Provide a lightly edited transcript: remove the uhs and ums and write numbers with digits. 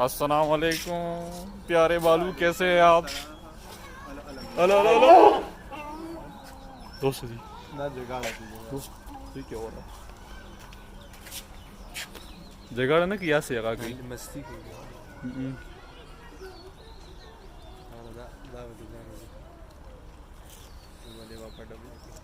अस्सलाम वालेकुम प्यारे बालू, कैसे हैं आप? अलो अलो अलो दोस्त जी ना जगाड़ा ठीक है। और जगह ना किया से आगे मस्ती की दा दा दा दा दा दा दा दा दा दा दा दा